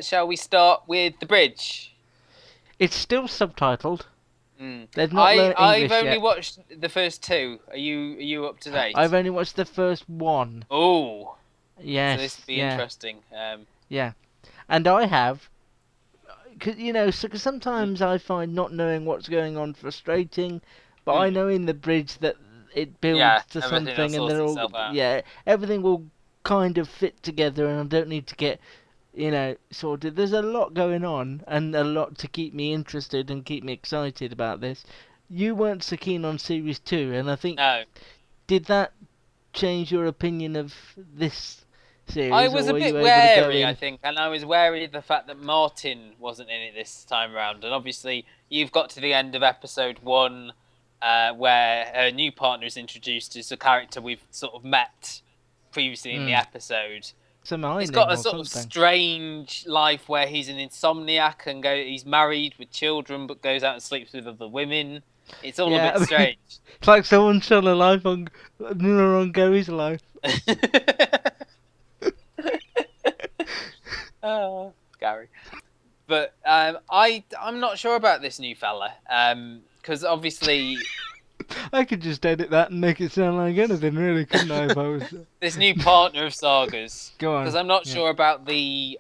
Shall we start with The Bridge? It's still subtitled. Mm. They've not learned I've English only yet. watched the first two. Are you up to I've date? only watched the first one. Oh, so this Yes, will be yeah, interesting. yeah. And I have, cause, cause Mm, sometimes I find not knowing what's going on frustrating, but I mm. know in the bridge that it Yeah, builds to everything will something, and sort they're all, itself out. yeah, everything will kind of fit together, and I don't need to get, sorted. There's a lot going on, and a lot to keep me interested and keep me excited about this. You weren't so keen on series two, and I think No, did that change your opinion of this I series, or was a were bit you able to go wary, I in? think, and I was wary of the fact that Martin wasn't in it this time around. And obviously, you've got to the end of episode one, where her new partner is introduced as a character we've sort of met previously in the Hmm. episode. Some He's mining got a or sort of something. strange life where he's an insomniac and he's married with children but goes out and sleeps with other women. It's all a Yeah, bit I mean, strange. it's like someone shone a life on Gary's life. Oh, Gary. But I'm not sure about this new fella. Because obviously I could just edit that and make it sound like anything, really, couldn't I? If I was. this new partner of Saga's. Go Because on. I'm not Yeah. sure about the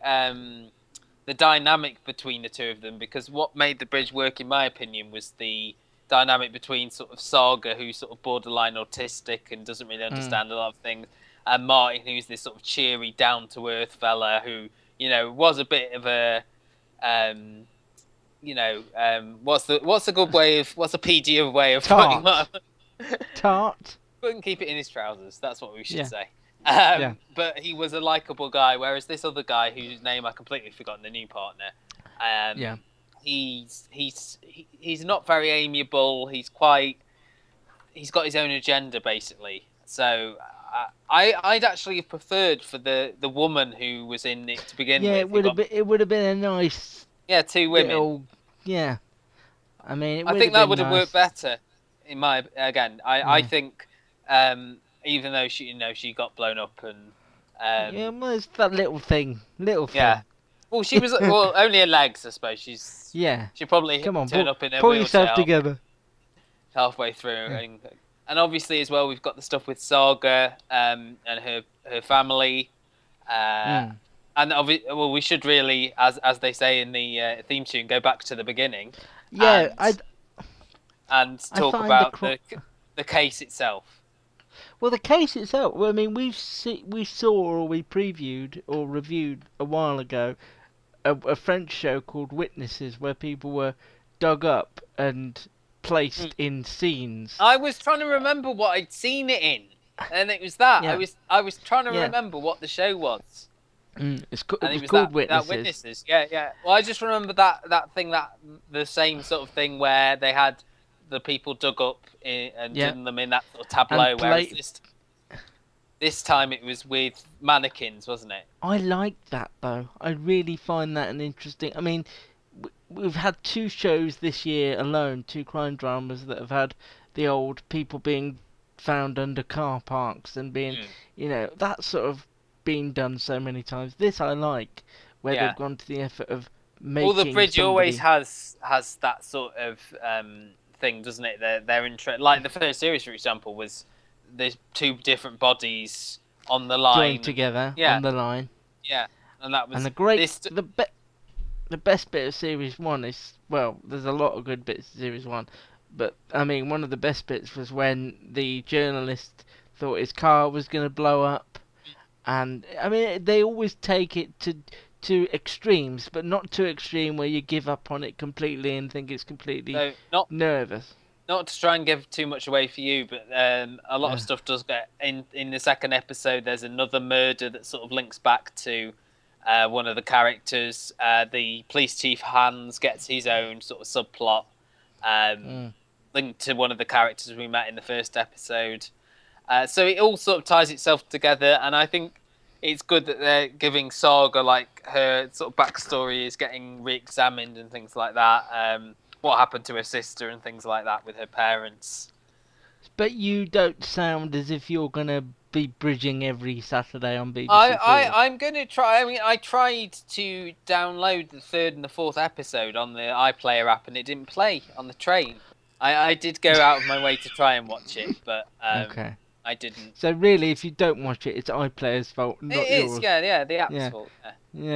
dynamic between the two of them. Because what made the bridge work, in my opinion, was the dynamic between sort of Saga, who's sort of borderline autistic and doesn't really Mm. understand a lot of things, and Martin, who's this sort of cheery, down to earth fella who was a bit of a um, what's a good way of what's a PG way of putting Tart. what Tart. couldn't keep it in his trousers. That's what we should Yeah. say. Yeah. But he was a likable guy, whereas this other guy, whose name I completely forgotten, the new partner, Yeah. he's not very amiable. He's got his own agenda basically. So I'd actually have preferred for the woman who was in it to begin Yeah. with. Who got It would have been a nice Yeah, two women. little. Yeah. I mean, it I would think have that been would have worked nice. better. I Yeah. think even though she got blown up and Yeah. um, Well, it's that little thing. Little yeah, thing. well she was only her legs, I suppose. Yeah. She probably Come on, turned up in her pull wheelchair yourself together. halfway through, Yeah. and obviously as well we've got the stuff with Saga and her family. Uh, Mm. and well, we should really, as they say in the theme tune, go back to the beginning Yeah. and and I talk find about the case itself. well, the case itself. Well, I mean, we saw or we previewed or reviewed a while ago a French show called Witnesses, where people were dug up and Mm. placed in scenes. I was trying to remember what I'd seen it in, and it was that Yeah, I was trying to yeah. remember what the show was, It and it was was called that Witnesses. Witnesses. Yeah, yeah. Well, I just remember that thing, that the same sort of thing where they had the people dug up and Yeah, done them in that sort of and tableau, whereas play. this time it was with mannequins, wasn't it? I like that though. I really find that an interesting. I mean, we've had two shows this year alone, two crime dramas that have had the old people being found under car parks and being, Mm. that sort of been done so many times. This I like, where they've Yeah. gone to the effort of Well, the making bridge always somebody has that sort of thing, doesn't it? Their interest, like the first series, for example, was there's two different bodies on the joined line. together Yeah, on the line. yeah, and that And was this. the best bit of series one is, well, there's a lot of good bits of series one, but I mean one of the best bits was when the journalist thought his car was going to blow up, and I mean they always take it to extremes, but not too extreme where you give up on it completely and think it's completely So nervous. not to try and give too much away for you, but a lot of Yeah. stuff does get in the second episode. There's another murder that sort of links back to one of the characters. The police chief Hans gets his own sort of subplot um, Mm. linked to one of the characters we met in the first episode. So it all sort of ties itself together, and I think it's good that they're giving Saga, like, her sort of backstory is getting re-examined and things like that. What happened to her sister and things like that with her parents. But you don't sound as if you're gonna be bridging every Saturday on BBC4. I'm gonna try. I mean, I tried to download the third and the fourth episode on the iPlayer app, and it didn't play on the train. I did go out of my way to try and watch it, but Okay. I didn't. So really, if you don't watch it, it's iPlayer's fault, It not is, yours. yeah, the app's Yeah. fault. Yeah. Yeah.